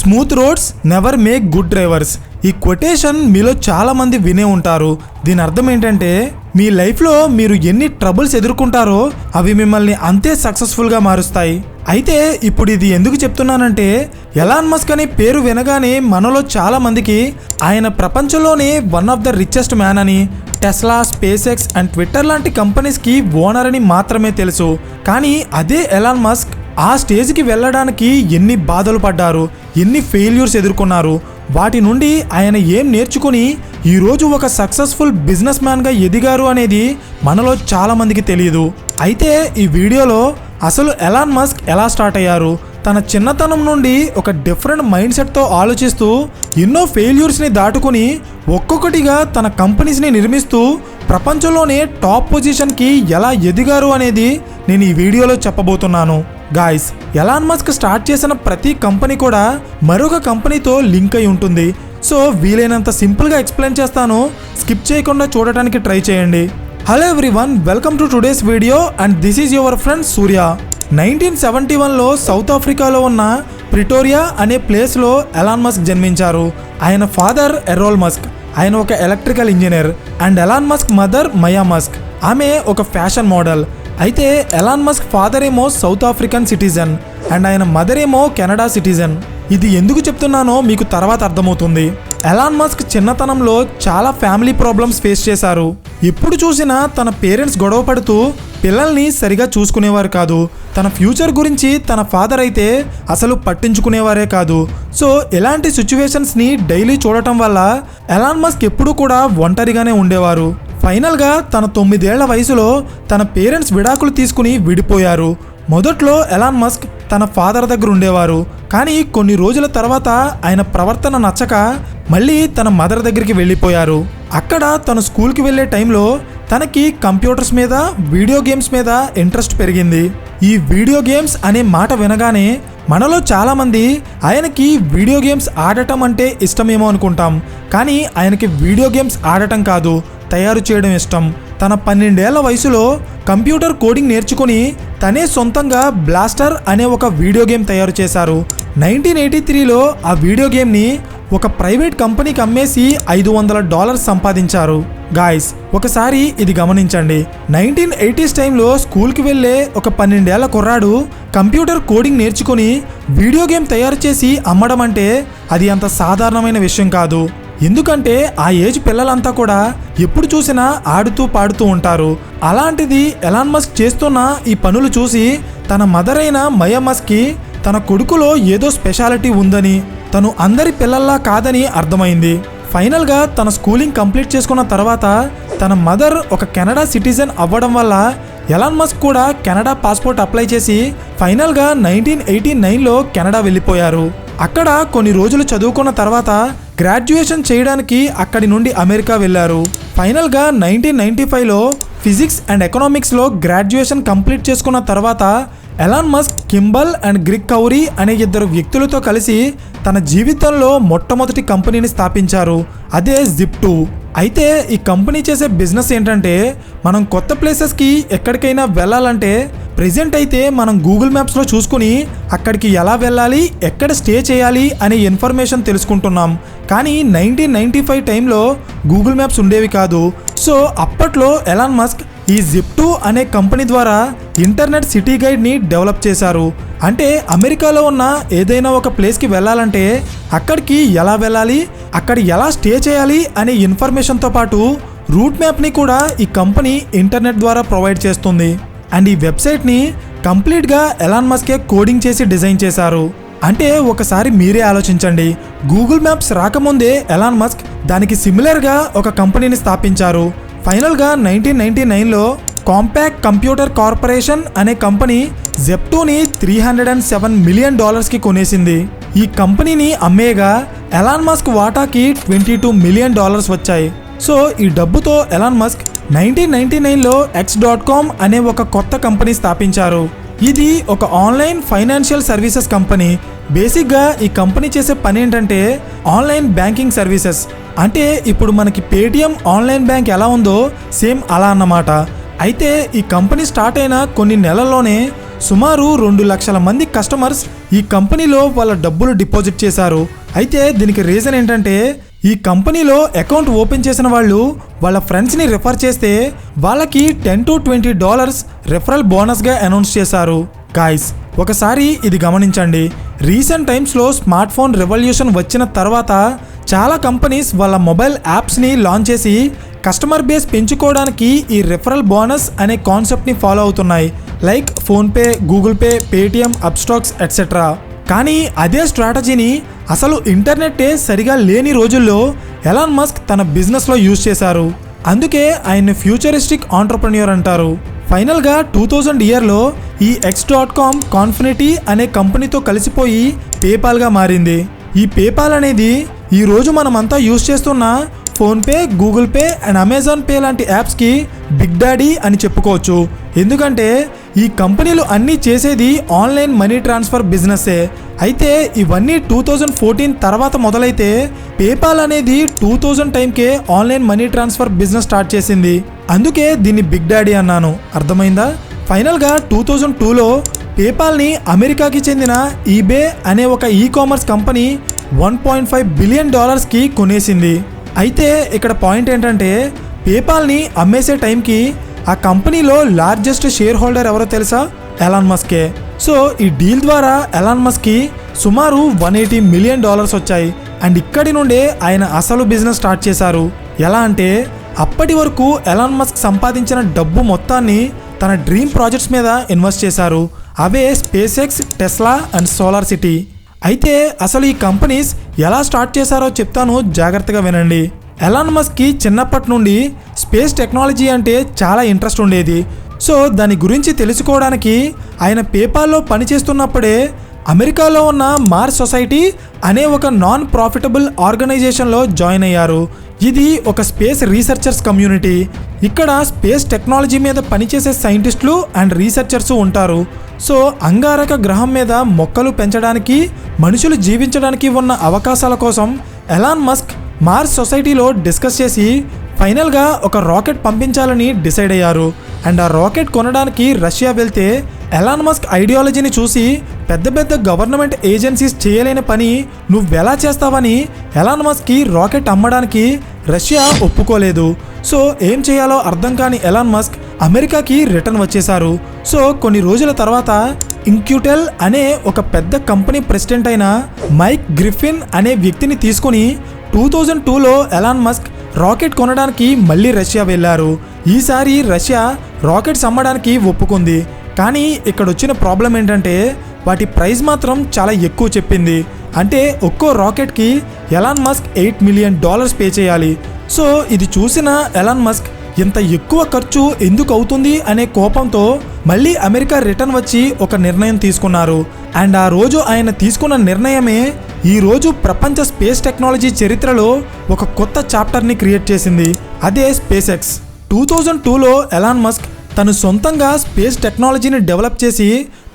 Smooth roads never make good drivers. ఈ quotation మీలో చాలా మంది వినే ఉంటారు. దీని అర్థం ఏంటంటే మీ లైఫ్లో మీరు ఎన్ని ట్రబుల్స్ ఎదుర్కొంటారో అవి మిమ్మల్ని అంతే సక్సెస్ఫుల్గా మారుస్తాయి. అయితే ఇప్పుడు ఇది ఎందుకు చెప్తున్నానంటే ఎలాన్ మస్క్ అనే పేరు వినగానే మనలో చాలా మందికి ఆయన ప్రపంచంలోనే one of the richest man అని, Tesla, space X and Twitter లాంటి కంపెనీస్కి ఓనర్ అని మాత్రమే తెలుసు. కానీ అదే ఎలాన్ మస్క్ ఆ స్టేజ్కి వెళ్ళడానికి ఎన్ని బాధలు పడ్డారు, ఎన్ని ఫెయిల్యూర్స్ ఎదుర్కొన్నారు, వాటి నుండి ఆయన ఏం నేర్చుకుని ఈరోజు ఒక సక్సెస్ఫుల్ బిజినెస్ మ్యాన్గా ఎదిగారు అనేది మనలో చాలామందికి తెలియదు. అయితే ఈ వీడియోలో అసలు ఎలాన్ మస్క్ ఎలా స్టార్ట్ అయ్యారు, తన చిన్నతనం నుండి ఒక డిఫరెంట్ మైండ్ సెట్తో ఆలోచిస్తూ ఎన్నో ఫెయిల్యూర్స్ని దాటుకుని ఒక్కొక్కటిగా తన కంపెనీస్ని నిర్మిస్తూ ప్రపంచంలోనే టాప్ పొజిషన్కి ఎలా ఎదిగారు అనేది నేను ఈ వీడియోలో చెప్పబోతున్నాను. గాయ్స్, ఎలాన్ మస్క్ స్టార్ట్ చేసిన ప్రతి కంపెనీ కూడా మరొక కంపెనీతో లింక్ అయి ఉంటుంది. సో వీలైనంత సింపుల్గా ఎక్స్ప్లెయిన్ చేస్తాను, స్కిప్ చేయకుండా చూడటానికి ట్రై చేయండి. Hello everyone, welcome to today's video and this is your friend Surya. 1971లో సౌత్ ఆఫ్రికాలో ఉన్న ప్రిటోరియా అనే ప్లేస్లో ఎలాన్ మస్క్ జన్మించారు. ఆయన ఫాదర్ ఎర్రోల్ మస్క్, ఆయన ఒక electrical engineer, and Elon Musk mother Maaya Musk, ఆమె ఒక ఫ్యాషన్ మోడల్. అయితే ఎలాన్ మస్క్ ఫాదర్ ఏమో సౌత్ ఆఫ్రికన్ సిటిజన్ అండ్ ఆయన మదర్ ఏమో కెనడా సిటిజన్. ఇది ఎందుకు చెప్తున్నానో మీకు తర్వాత అర్థమవుతుంది. ఎలాన్ మస్క్ చిన్నతనంలో చాలా ఫ్యామిలీ ప్రాబ్లమ్స్ ఫేస్ చేశారు. ఎప్పుడు చూసినా తన పేరెంట్స్ గొడవ పడుతూ పిల్లల్ని సరిగా చూసుకునేవారు కాదు. తన ఫ్యూచర్ గురించి తన ఫాదర్ అయితే అసలు పట్టించుకునేవారే కాదు. సో ఇలాంటి సిచ్యువేషన్స్ని డైలీ చూడటం వల్ల ఎలాన్ మస్క్ ఎప్పుడూ కూడా ఒంటరిగానే ఉండేవారు. ఫైనల్గా తన 9 ఏళ్ల వయసులో తన పేరెంట్స్ విడాకులు తీసుకుని విడిపోయారు. మొదట్లో ఎలాన్ మస్క్ తన ఫాదర్ దగ్గర ఉండేవారు. కానీ కొన్ని రోజుల తర్వాత ఆయన ప్రవర్తన నచ్చక మళ్ళీ తన మదర్ దగ్గరికి వెళ్ళిపోయారు. అక్కడ తను స్కూల్కి వెళ్ళే టైంలో తనకి కంప్యూటర్స్ మీద, వీడియో గేమ్స్ మీద ఇంట్రెస్ట్ పెరిగింది. ఈ వీడియో గేమ్స్ అనే మాట వినగానే మనలో చాలామంది ఆయనకి వీడియో గేమ్స్ ఆడటం అంటే ఇష్టమేమో అనుకుంటాం. కానీ ఆయనకి వీడియో గేమ్స్ ఆడటం కాదు, తయారు చేయడం ఇష్టం. తన 12 ఏళ్ల వయసులో కంప్యూటర్ కోడింగ్ నేర్చుకుని తనే సొంతంగా బ్లాస్టర్ అనే ఒక వీడియో గేమ్ తయారు చేశారు. 1983లో ఆ వీడియో గేమ్ని ఒక ప్రైవేట్ కంపెనీకి అమ్మేసి $500 సంపాదించారు. గాయ్స్, ఒకసారి ఇది గమనించండి. 1980s టైంలో స్కూల్కి వెళ్ళే ఒక 12 ఏళ్ల కుర్రాడు కంప్యూటర్ కోడింగ్ నేర్చుకుని వీడియో గేమ్ తయారు చేసి అమ్మడం అంటే అది అంత సాధారణమైన విషయం కాదు. ఎందుకంటే ఆ ఏజ్ పిల్లలంతా కూడా ఎప్పుడు చూసినా ఆడుతూ పాడుతూ ఉంటారు. అలాంటిది ఎలాన్ మస్క్ చేస్తున్న ఈ పనులు చూసి తన మదర్ అయిన మయా మస్క్కి తన కొడుకులో ఏదో స్పెషాలిటీ ఉందని, తను అందరి పిల్లల్లా కాదని అర్థమైంది. ఫైనల్గా తన స్కూలింగ్ కంప్లీట్ చేసుకున్న తర్వాత తన మదర్ ఒక కెనడా సిటిజన్ అవ్వడం వల్ల ఎలాన్ మస్క్ కూడా కెనడా పాస్పోర్ట్ అప్లై చేసి ఫైనల్గా 1989లో కెనడా వెళ్ళిపోయారు. అక్కడ కొన్ని రోజులు చదువుకున్న తర్వాత గ్రాడ్యుయేషన్ చేయడానికి అక్కడి నుండి అమెరికా వెళ్ళారు. ఫైనల్గా 1995లో ఫిజిక్స్ అండ్ ఎకనామిక్స్లో గ్రాడ్యుయేషన్ కంప్లీట్ చేసుకున్న తర్వాత Elon Musk Kimball and గ్రిగ్ Kuari అనే 2 వ్యక్తులతో కలిసి తన జీవితంలో మొట్టమొదటి కంపెనీని స్థాపించారు. అదే Zip2. అయితే ఈ కంపెనీ చేసే బిజినెస్ ఏంటంటే మనం కొత్త ప్లేసెస్కి ఎక్కడికైనా వెళ్ళాలంటే ప్రెజెంట్ అయితే మనం గూగుల్ మ్యాప్స్లో చూసుకుని అక్కడికి ఎలా వెళ్ళాలి, ఎక్కడ స్టే చేయాలి అనే ఇన్ఫర్మేషన్ తెలుసుకుంటున్నాం. కానీ 1995 టైంలో గూగుల్ మ్యాప్స్ ఉండేవి కాదు. సో అప్పట్లో ఎలాన్ మస్క్ ఈ Zip2 అనే కంపెనీ ద్వారా ఇంటర్నెట్ సిటీ గైడ్ని డెవలప్ చేశారు. అంటే అమెరికాలో ఉన్న ఏదైనా ఒక ప్లేస్కి వెళ్ళాలంటే అక్కడికి ఎలా వెళ్ళాలి, అక్కడ ఎలా స్టే చేయాలి అనే ఇన్ఫర్మేషన్తో పాటు రూట్ మ్యాప్ని కూడా ఈ కంపెనీ ఇంటర్నెట్ ద్వారా ప్రొవైడ్ చేస్తుంది. అండ్ ఈ వెబ్సైట్ని కంప్లీట్గా ఎలాన్ మస్కే కోడింగ్ చేసి డిజైన్ చేశారు. అంటే ఒకసారి మీరే ఆలోచించండి, గూగుల్ మ్యాప్స్ రాకముందే ఎలాన్ మస్క్ దానికి సిమిలర్గా ఒక కంపెనీని స్థాపించారు. ఫైనల్గా 1999లో కాంపాక్ట్ కంప్యూటర్ కార్పొరేషన్ అనే కంపెనీ Zip2ని $307 మిలియన్ కొనేసింది. ఈ కంపెనీని అమ్మేగా ఎలాన్ మస్క్ వాటాకి $22 మిలియన్ వచ్చాయి. సో ఈ డబ్బుతో ఎలాన్ మస్క్ 1999లో X.com అనే ఒక కొత్త కంపెనీ స్థాపించారు. ఇది ఒక ఆన్లైన్ ఫైనాన్షియల్ సర్వీసెస్ కంపెనీ. బేసిక్గా ఈ కంపెనీ చేసే పని ఏంటంటే ఆన్లైన్ బ్యాంకింగ్ సర్వీసెస్. అంటే ఇప్పుడు మనకి పేటిఎం ఆన్లైన్ బ్యాంక్ ఎలా ఉందో సేమ్ అలా అన్నమాట. అయితే ఈ కంపెనీ స్టార్ట్ అయిన కొన్ని నెలల్లోనే సుమారు 2 లక్షల మంది కస్టమర్స్ ఈ కంపెనీలో వాళ్ళ డబ్బులు డిపాజిట్ చేశారు. అయితే దీనికి రీజన్ ఏంటంటే ఈ కంపెనీలో అకౌంట్ ఓపెన్ చేసిన వాళ్ళు వాళ్ళ ఫ్రెండ్స్ని రిఫర్ చేస్తే వాళ్ళకి $10 to $20 రెఫరల్ బోనస్గా అనౌన్స్ చేశారు. గాయ్స్, ఒకసారి ఇది గమనించండి. రీసెంట్ టైమ్స్లో స్మార్ట్ ఫోన్ రెవల్యూషన్ వచ్చిన తర్వాత చాలా కంపెనీస్ వాళ్ళ మొబైల్ యాప్స్ని లాంచ్ చేసి కస్టమర్ బేస్ పెంచుకోవడానికి ఈ రెఫరల్ బోనస్ అనే కాన్సెప్ట్ని ఫాలో అవుతున్నాయి. Like PhonePe, Google pay, Paytm, Upstox etcetera. కానీ అదే స్ట్రాటజీని అసలు ఇంటర్నెట్టే సరిగా లేని రోజుల్లో ఎలాన్ మస్క్ తన బిజినెస్లో యూజ్ చేశారు. అందుకే ఆయన్ని ఫ్యూచరిస్టిక్ ఆంటర్ప్రెన్యూర్ అంటారు. ఫైనల్గా 2000 ఇయర్లో ఈ X.com కాన్ఫినిటీ అనే కంపెనీతో కలిసిపోయి పేపాల్గా మారింది. ఈ పేపాల్ అనేది ఈరోజు మనమంతా యూజ్ చేస్తున్న PhonePe, Google pay and Amazon pay లాంటి యాప్స్కి బిగ్ డాడీ అని చెప్పుకోవచ్చు. ఎందుకంటే ఈ కంపెనీలు అన్నీ చేసేది ఆన్లైన్ మనీ ట్రాన్స్ఫర్ బిజినెస్సే. అయితే ఇవన్నీ 2014 తర్వాత మొదలైతే పేపాల్ అనేది 2000 టైంకే online money transfer business start చేసింది. అందుకే దీన్ని బిగ్ డాడీ అన్నాను. అర్థమైందా? ఫైనల్గా 2002లో పేపాల్ని అమెరికాకి చెందిన ఈబే అనే ఒక కామర్స్ కంపెనీ $1.5 బిలియన్ కొనేసింది. అయితే ఇక్కడ పాయింట్ ఏంటంటే పేపాల్ని అమ్మేసే టైంకి ఆ కంపెనీలో లార్జెస్ట్ షేర్ హోల్డర్ ఎవరో తెలుసా? ఎలాన్ మస్కే. సో ఈ డీల్ ద్వారా ఎలాన్ మస్క్కి సుమారు $180 మిలియన్ వచ్చాయి. అండ్ ఇక్కడి నుండే ఆయన అసలు బిజినెస్ స్టార్ట్ చేశారు. ఎలా అంటే అప్పటి వరకు ఎలాన్ మస్క్ సంపాదించిన డబ్బు మొత్తాన్ని తన డ్రీమ్ ప్రాజెక్ట్స్ మీద ఇన్వెస్ట్ చేశారు. అవే space X, Tesla and solar city. అయితే అసలు ఈ కంపెనీస్ ఎలా స్టార్ట్ చేశారో చెప్తాను, జాగ్రత్తగా వినండి. ఎలాన్ మస్క్కి చిన్నప్పటి నుండి స్పేస్ టెక్నాలజీ అంటే చాలా ఇంట్రెస్ట్ ఉండేది. సో దాని గురించి తెలుసుకోవడానికి ఆయన పేపాల్లో పనిచేస్తున్నప్పుడే అమెరికాలో ఉన్న మార్స్ సొసైటీ అనే ఒక నాన్ ప్రాఫిటబుల్ ఆర్గనైజేషన్లో జాయిన్ అయ్యారు. ఇది ఒక స్పేస్ రీసెర్చర్స్ కమ్యూనిటీ. ఇక్కడ స్పేస్ టెక్నాలజీ మీద పనిచేసే సైంటిస్టులు అండ్ రీసెర్చర్స్ ఉంటారు. సో అంగారక గ్రహం మీద మొక్కలు పెంచడానికి, మనుషులు జీవించడానికి ఉన్న అవకాశాల కోసం ఎలాన్ మస్క్ మార్స్ సొసైటీలో డిస్కస్ చేసి ఫైనల్గా ఒక రాకెట్ పంపించాలని డిసైడ్ అయ్యారు. అండ్ ఆ రాకెట్ కొనడానికి రష్యా వెళ్తే ఎలాన్ మస్క్ ఐడియాలజీని చూసి పెద్ద పెద్ద గవర్నమెంట్ ఏజెన్సీస్ చేయలేని పని నువ్వెలా చేస్తావని ఎలాన్ మస్క్కి రాకెట్ అమ్మడానికి రష్యా ఒప్పుకోలేదు. సో ఏం చేయాలో అర్థం కాని ఎలాన్ మస్క్ అమెరికాకి రిటర్న్ వచ్చేశారు. సో కొన్ని రోజుల తర్వాత ఇంక్యూటెల్ అనే ఒక పెద్ద కంపెనీ ప్రెసిడెంట్ అయిన మైక్ గ్రిఫిన్ అనే వ్యక్తిని తీసుకుని 2002లో ఎలాన్ మస్క్ రాకెట్ కొనడానికి మళ్ళీ రష్యా వెళ్ళారు. ఈసారి రష్యా రాకెట్స్ అమ్మడానికి ఒప్పుకుంది. కానీ ఇక్కడ వచ్చిన ప్రాబ్లం ఏంటంటే వాటి ప్రైస్ మాత్రం చాలా ఎక్కువ చెప్పింది. అంటే ఒక్కో రాకెట్కి ఎలాన్ మస్క్ $8 మిలియన్ పే చేయాలి. సో ఇది చూసిన ఎలాన్ మస్క్ ఇంత ఎక్కువ ఖర్చు ఎందుకు అవుతుంది అనే కోపంతో మళ్ళీ అమెరికా రిటర్న్ వచ్చి ఒక నిర్ణయం తీసుకున్నారు. అండ్ ఆ రోజు ఆయన తీసుకున్న నిర్ణయమే ఈ రోజు ప్రపంచ స్పేస్ టెక్నాలజీ చరిత్రలో ఒక కొత్త చాప్టర్ని క్రియేట్ చేసింది. అదే స్పేస్ ఎక్స్. 2002లో ఎలాన్ మస్క్ తను సొంతంగా స్పేస్ టెక్నాలజీని డెవలప్ చేసి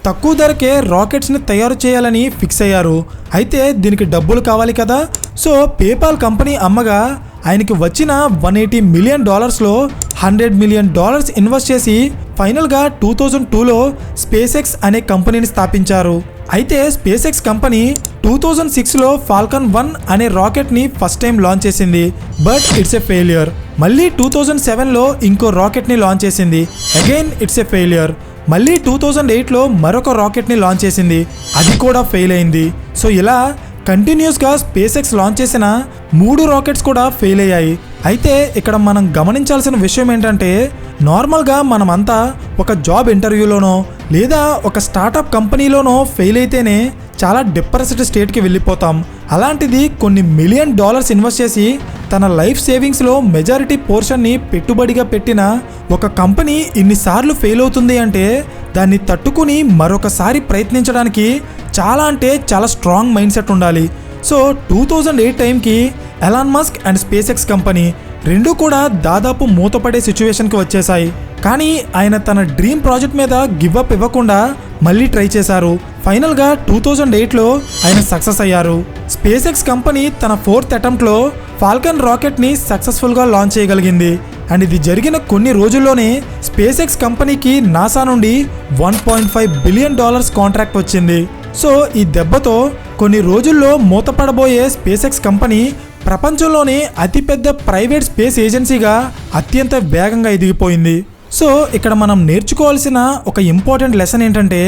తక్కువ ధరకే రాకెట్స్ని తయారు చేయాలని ఫిక్స్ అయ్యారు. అయితే దీనికి డబ్బులు కావాలి కదా. సో పేపాల్ కంపెనీ అమ్మగా ఆయనకి వచ్చిన $180 మిలియన్ $100 మిలియన్ ఇన్వెస్ట్ చేసి ఫైనల్గా 2002లో స్పేస్ ఎక్స్ అనే కంపెనీని స్థాపించారు. అయితే స్పేస్ ఎక్స్ కంపెనీ 2006లో ఫాల్కన్ 1 అనే రాకెట్ని ఫస్ట్ టైం లాంచ్ చేసింది. But it's a failure. మళ్ళీ 2007లో ఇంకో రాకెట్ని లాంచ్ చేసింది. Again it's a failure. మళ్ళీ 2008లో మరొక రాకెట్ని లాంచ్ చేసింది. అది కూడా ఫెయిల్ అయింది. సో ఇలా కంటిన్యూస్గా స్పేస్ ఎక్స్ లాంచ్ చేసిన 3 రాకెట్స్ కూడా ఫెయిల్ అయ్యాయి. అయితే ఇక్కడ మనం గమనించాల్సిన విషయం ఏంటంటే నార్మల్గా మనమంతా ఒక జాబ్ ఇంటర్వ్యూలోనో లేదా ఒక స్టార్టప్ కంపెనీలోనో ఫెయిల్ అయితేనే చాలా డిప్రెస్డ్ స్టేట్కి వెళ్ళిపోతాం. అలాంటిది కొన్ని $1 మిలియన్ ఇన్వెస్ట్ చేసి తన లైఫ్ సేవింగ్స్లో మెజారిటీ పోర్షన్ని పెట్టుబడిగా పెట్టిన ఒక కంపెనీ ఇన్నిసార్లు ఫెయిల్ అవుతుంది అంటే దాన్ని తట్టుకుని మరొకసారి ప్రయత్నించడానికి చాలా స్ట్రాంగ్ మైండ్ సెట్ ఉండాలి. సో 2008 టైంకి Elon Musk and space X company రెండూ కూడా దాదాపు మూతపడే సిచ్యువేషన్కి వచ్చేసాయి. కానీ ఆయన తన డ్రీమ్ ప్రాజెక్ట్ మీద గివ్ అప్ ఇవ్వకుండా మళ్ళీ ట్రై చేశారు. ఫైనల్గా 2008లో ఆయన సక్సెస్ అయ్యారు. స్పేస్ ఎక్స్ కంపెనీ తన 4th అటెంప్ట్లో ఫాల్కన్ రాకెట్ని సక్సెస్ఫుల్గా లాంచ్ చేయగలిగింది. అండ్ ఇది జరిగిన కొన్ని రోజుల్లోనే స్పేస్ ఎక్స్ కంపెనీకి నాసా నుండి $1.5 బిలియన్ కాంట్రాక్ట్ వచ్చింది. సో ఈ దెబ్బతో కొన్ని రోజుల్లో మూతపడబోయే స్పేస్ ఎక్స్ కంపెనీ ప్రపంచంలోనే అతిపెద్ద ప్రైవేట్ స్పేస్ ఏజెన్సీగా అత్యంత వేగంగా ఎదిగిపోయింది. సో ఇక్కడ మనం నేర్చుకోవాల్సిన ఒక ఇంపార్టెంట్ లెసన్ ఏంటంటే,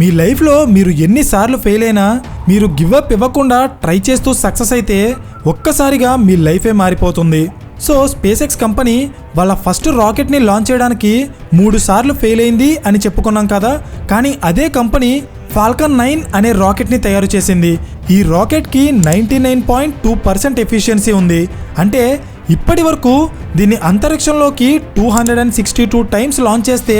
మీ లైఫ్లో మీరు ఎన్నిసార్లు ఫెయిల్ అయినా మీరు గివ్ అప్ ఇవ్వకుండా ట్రై చేస్తూ సక్సెస్ అయితే ఒక్కసారిగా మీ లైఫే మారిపోతుంది. సో స్పేస్ ఎక్స్ కంపెనీ వాళ్ళ ఫస్ట్ రాకెట్ని లాంచ్ చేయడానికి 3 సార్లు ఫెయిల్ అయింది అని చెప్పుకున్నాం కదా, కానీ అదే కంపెనీ ఫాల్కన్ 9 అనే రాకెట్ని తయారు చేసింది. ఈ రాకెట్కి 99.2% ఎఫిషియన్సీ ఉంది. అంటే ఇప్పటి వరకు దీన్ని అంతరిక్షంలోకి 262 టైమ్స్ లాంచ్ చేస్తే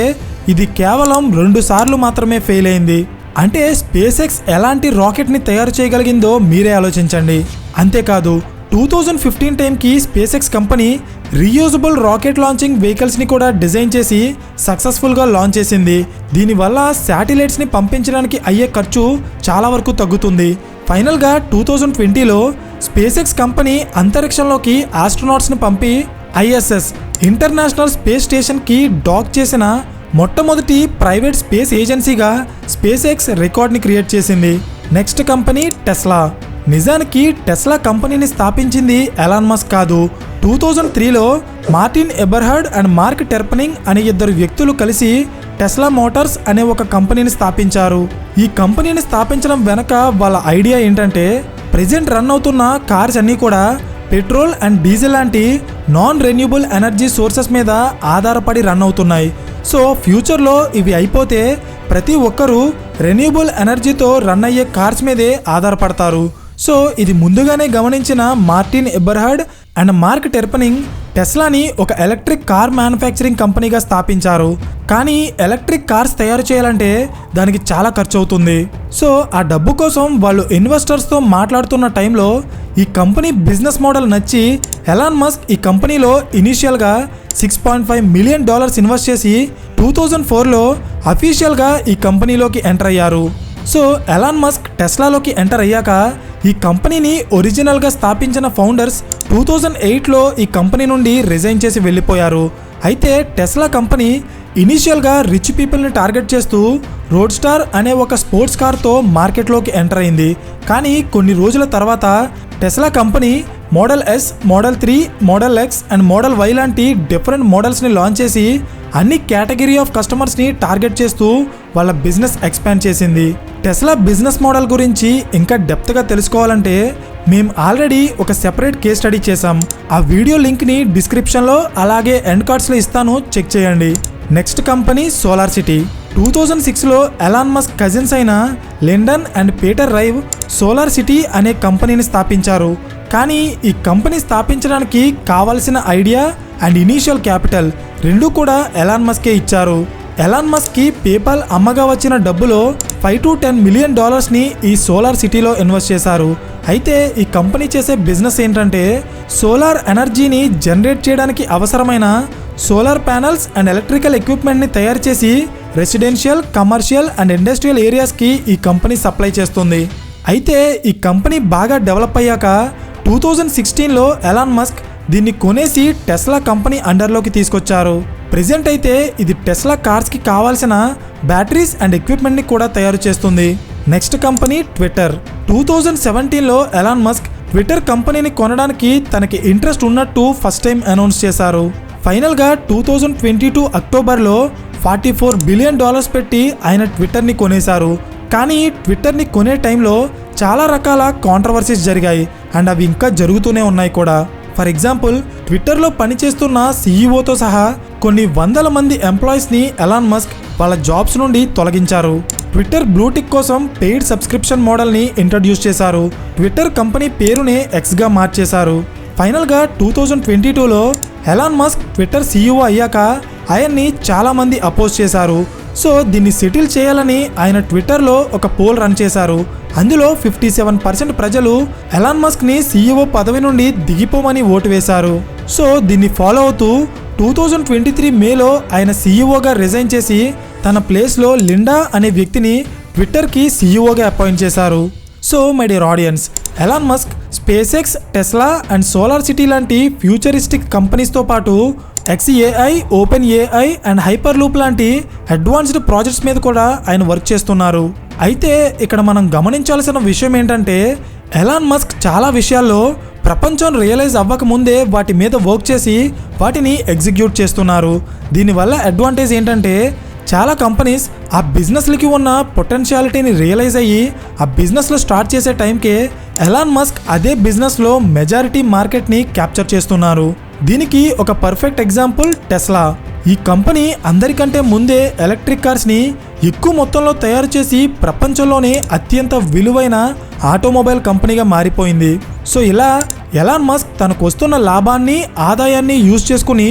ఇది కేవలం 2 సార్లు మాత్రమే ఫెయిల్ అయింది. అంటే స్పేస్ ఎక్స్ ఎలాంటి రాకెట్ని తయారు చేయగలిగిందో మీరే ఆలోచించండి. అంతేకాదు 2015 టైంకి space X company reusable rocket launching వెహికల్స్ని కూడా డిజైన్ చేసి సక్సెస్ఫుల్గా లాంచ్ చేసింది. దీనివల్ల శాటిలైట్స్ని పంపించడానికి అయ్యే ఖర్చు చాలా వరకు తగ్గుతుంది. ఫైనల్గా 2020లో స్పేస్ ఎక్స్ కంపెనీ అంతరిక్షంలోకి ఆస్ట్రోనాట్స్ని పంపి ISS ఇంటర్నేషనల్ స్పేస్ స్టేషన్కి డాక్ చేసిన మొట్టమొదటి ప్రైవేట్ స్పేస్ ఏజెన్సీగా స్పేస్ ఎక్స్ రికార్డ్ని క్రియేట్ చేసింది. Next company Tesla. నిజానికి టెస్లా కంపెనీని స్థాపించింది ఎలాన్ మస్క్ కాదు. 2003లో Martin Eberhard and Marc Tarpenning అనే 2 వ్యక్తులు కలిసి టెస్లా మోటార్స్ అనే ఒక కంపెనీని స్థాపించారు. ఈ కంపెనీని స్థాపించడం వెనక వాళ్ళ ఐడియా ఏంటంటే, ప్రెజెంట్ రన్ అవుతున్న కార్స్ అన్నీ కూడా పెట్రోల్ అండ్ డీజిల్ లాంటి నాన్ రెన్యూబుల్ ఎనర్జీ సోర్సెస్ మీద ఆధారపడి రన్ అవుతున్నాయి. సో ఫ్యూచర్లో ఇవి అయిపోతే ప్రతి ఒక్కరూ రెన్యూబుల్ ఎనర్జీతో రన్ అయ్యే కార్స్ మీదే ఆధారపడతారు. సో ఇది ముందుగానే గమనించిన మార్టిన్ ఎబర్హర్డ్ అండ్ మార్క్ టెర్పనింగ్ టెస్లాని ఒక ఎలక్ట్రిక్ కార్ మ్యానుఫ్యాక్చరింగ్ కంపెనీగా స్థాపించారు. కానీ ఎలక్ట్రిక్ కార్స్ తయారు చేయాలంటే దానికి చాలా ఖర్చు అవుతుంది. సో ఆ డబ్బు కోసం వాళ్ళు ఇన్వెస్టర్స్తో మాట్లాడుతున్న టైంలో ఈ కంపెనీ బిజినెస్ మోడల్ నచ్చి ఎలాన్ మస్క్ ఈ కంపెనీలో ఇనీషియల్గా $6.5 మిలియన్ ఇన్వెస్ట్ చేసి 2004లో అఫీషియల్గా ఈ కంపెనీలోకి ఎంటర్ అయ్యారు. సో ఎలాన్ మస్క్ టెస్లాలోకి ఎంటర్ అయ్యాక ఈ కంపెనీని ఒరిజినల్గా స్థాపించిన ఫౌండర్స్ 2008లో ఈ కంపెనీ నుండి రిజైన్ చేసి వెళ్ళిపోయారు. అయితే టెస్లా కంపెనీ ఇనీషియల్గా రిచ్ పీపుల్ని టార్గెట్ చేస్తూ రోడ్ స్టార్ అనే ఒక స్పోర్ట్స్ కార్తో మార్కెట్లోకి ఎంటర్ అయింది. కానీ కొన్ని రోజుల తర్వాత Tesla company model S, model 3, model X and model Y లాంటి డిఫరెంట్ మోడల్స్ని లాంచ్ చేసి అన్ని కేటగిరీ ఆఫ్ కస్టమర్స్ని టార్గెట్ చేస్తూ వాళ్ళ బిజినెస్ ఎక్స్పాండ్ చేసింది. టెస్లా బిజినెస్ మోడల్ గురించి ఇంకా డెప్త్గా తెలుసుకోవాలంటే మేము ఆల్రెడీ ఒక సెపరేట్ కేస్ స్టడీ చేసాం. ఆ వీడియో లింక్ని డిస్క్రిప్షన్లో అలాగే ఎండ్ కార్డ్స్లో ఇస్తాను, చెక్ చేయండి. Next company solar city. 2006లో ఎలాన్ మస్క్ కజిన్స్ అయిన Lyndon and Peter Rive solar city అనే కంపెనీని స్థాపించారు. కానీ ఈ కంపెనీ స్థాపించడానికి కావాల్సిన ఐడియా అండ్ ఇనీషియల్ క్యాపిటల్ రెండూ కూడా ఎలాన్ మస్కే ఇచ్చారు. ఎలాన్ మస్క్కి పేపాల్ అమ్మగా వచ్చిన డబ్బులో $5 to $10 మిలియన్ ఈ సోలార్ సిటీలో ఇన్వెస్ట్ చేశారు. అయితే ఈ కంపెనీ చేసే బిజినెస్ ఏంటంటే, సోలార్ ఎనర్జీని జనరేట్ చేయడానికి అవసరమైన సోలార్ ప్యానల్స్ అండ్ ఎలక్ట్రికల్ ఎక్విప్మెంట్ని తయారు చేసి రెసిడెన్షియల్, కమర్షియల్ అండ్ ఇండస్ట్రియల్ ఏరియాస్కి ఈ కంపెనీ సప్లై చేస్తుంది. అయితే ఈ కంపెనీ బాగా డెవలప్ అయ్యాక 2016లో ఎలాన్ మస్క్ దీన్ని కొనేసి టెస్లా కంపెనీ అండర్లోకి తీసుకొచ్చారు. ప్రెజెంట్ అయితే ఇది టెస్లా కార్స్కి కావాల్సిన బ్యాటరీస్ అండ్ ఎక్విప్మెంట్ని కూడా తయారు చేస్తుంది. Next company Twitter. 2017లో ఎలాన్ మస్క్ ట్విట్టర్ కంపెనీని కొనడానికి తనకి ఇంట్రెస్ట్ ఉన్నట్టు ఫస్ట్ టైం అనౌన్స్ చేశారు. ఫైనల్గా 2022 అక్టోబర్లో $44 బిలియన్ పెట్టి ఆయన ట్విట్టర్ని కొనేశారు. కానీ ట్విట్టర్ని కొనే టైంలో చాలా రకాల కాంట్రవర్సీస్ జరిగాయి అండ్ అవి ఇంకా జరుగుతూనే ఉన్నాయి కూడా. ఫర్ ఎగ్జాంపుల్, ట్విట్టర్లో పనిచేస్తున్న సీఈఓతో సహా కొన్ని వందల మంది ఎంప్లాయీస్ని ఎలాన్ మస్క్ వాళ్ళ జాబ్స్ నుండి తొలగించారు. ట్విట్టర్ బ్లూటిక్ కోసం పెయిడ్ సబ్స్క్రిప్షన్ మోడల్ని ఇంట్రడ్యూస్ చేశారు. ట్విట్టర్ కంపెనీ పేరునే Xగా మార్చేశారు. ఫైనల్గా 2022లో ఎలాన్ మస్క్ ట్విట్టర్ సీఈఓ అయ్యాక ఆయన్ని చాలామంది అపోజ్ చేశారు. సో దీన్ని సెటిల్ చేయాలని ఆయన ట్విట్టర్లో ఒక పోల్ రన్ చేశారు. అందులో 57% ప్రజలు ఎలాన్ మస్క్ని సీఈఓ పదవి నుండి దిగిపోమని ఓటు వేశారు. సో దీన్ని ఫాలో అవుతూ 2023 మేలో ఆయన సీఈఓగా రిజైన్ చేసి తన ప్లేస్లో లిండా అనే వ్యక్తిని ట్విట్టర్కి సీఈఓగా అపాయింట్ చేశారు. So my dear audience, Elon Musk space X, Tesla and solar city లాంటి ఫ్యూచరిస్టిక్ కంపెనీస్తో పాటు XAI, open AI and hyper loop లాంటి అడ్వాన్స్డ్ ప్రాజెక్ట్స్ మీద కూడా ఆయన వర్క్ చేస్తున్నారు. అయితే ఇక్కడ మనం గమనించాల్సిన విషయం ఏంటంటే ఎలాన్ మస్క్ చాలా విషయాల్లో ప్రపంచం రియలైజ్ అవ్వక ముందే వాటి మీద వర్క్ చేసి వాటిని ఎగ్జిక్యూట్ చేస్తున్నారు. దీనివల్ల అడ్వాంటేజ్ ఏంటంటే చాలా కంపెనీస్ ఆ బిజినెస్లకి ఉన్న పొటెన్షియాలిటీని రియలైజ్ అయ్యి ఆ బిజినెస్లో స్టార్ట్ చేసే టైంకే ఎలాన్ మస్క్ అదే బిజినెస్లో మెజారిటీ మార్కెట్ని క్యాప్చర్ చేస్తున్నారు. దీనికి ఒక పర్ఫెక్ట్ ఎగ్జాంపుల్ టెస్లా. ఈ కంపెనీ అందరికంటే ముందే ఎలక్ట్రిక్ కార్స్ని ఎక్కువ మొత్తంలో తయారు చేసి ప్రపంచంలోనే అత్యంత విలువైన ఆటోమొబైల్ కంపెనీగా మారిపోయింది. సో ఇలా ఎలాన్ మస్క్ తనకు వస్తున్న లాభాన్ని ఆదాయాన్ని యూజ్ చేసుకుని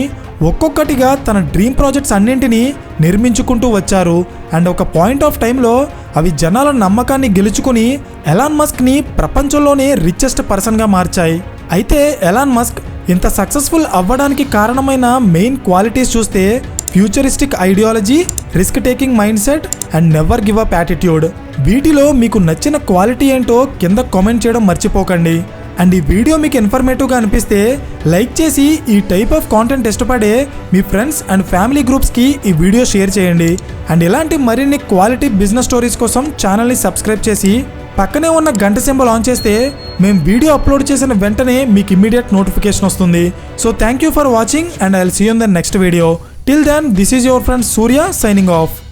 ఒక్కొక్కటిగా తన డ్రీమ్ ప్రాజెక్ట్స్ అన్నింటినీ నిర్మించుకుంటూ వచ్చారు. అండ్ ఒక పాయింట్ ఆఫ్ టైంలో అవి జనాల నమ్మకాన్ని గెలుచుకుని ఎలాన్ మస్క్ని ప్రపంచంలోనే రిచెస్ట్ పర్సన్గా మార్చాయి. అయితే ఎలాన్ మస్క్ ఇంత సక్సెస్ఫుల్ అవ్వడానికి కారణమైన మెయిన్ క్వాలిటీస్ చూస్తే futuristic ideology, risk taking mind set and never give up attitude. వీటిలో మీకు నచ్చిన క్వాలిటీ ఏంటో కింద కామెంట్ చేయడం మర్చిపోకండి. అండ్ ఈ వీడియో మీకు ఇన్ఫర్మేటివ్గా అనిపిస్తే లైక్ చేసి ఈ టైప్ ఆఫ్ కాంటెంట్ ఇష్టపడే మీ ఫ్రెండ్స్ అండ్ ఫ్యామిలీ గ్రూప్స్కి ఈ వీడియో షేర్ చేయండి. అండ్ ఇలాంటి మరిన్ని క్వాలిటీ బిజినెస్ స్టోరీస్ కోసం ఛానల్ని సబ్స్క్రైబ్ చేసి పక్కనే ఉన్న గంట సింబల్ ఆన్ చేస్తే మేము వీడియో అప్లోడ్ చేసిన వెంటనే మీకు ఇమ్మీడియట్ నోటిఫికేషన్ వస్తుంది. So thank you for watching and I will see you in the next video. Till then this is your friend Surya signing of.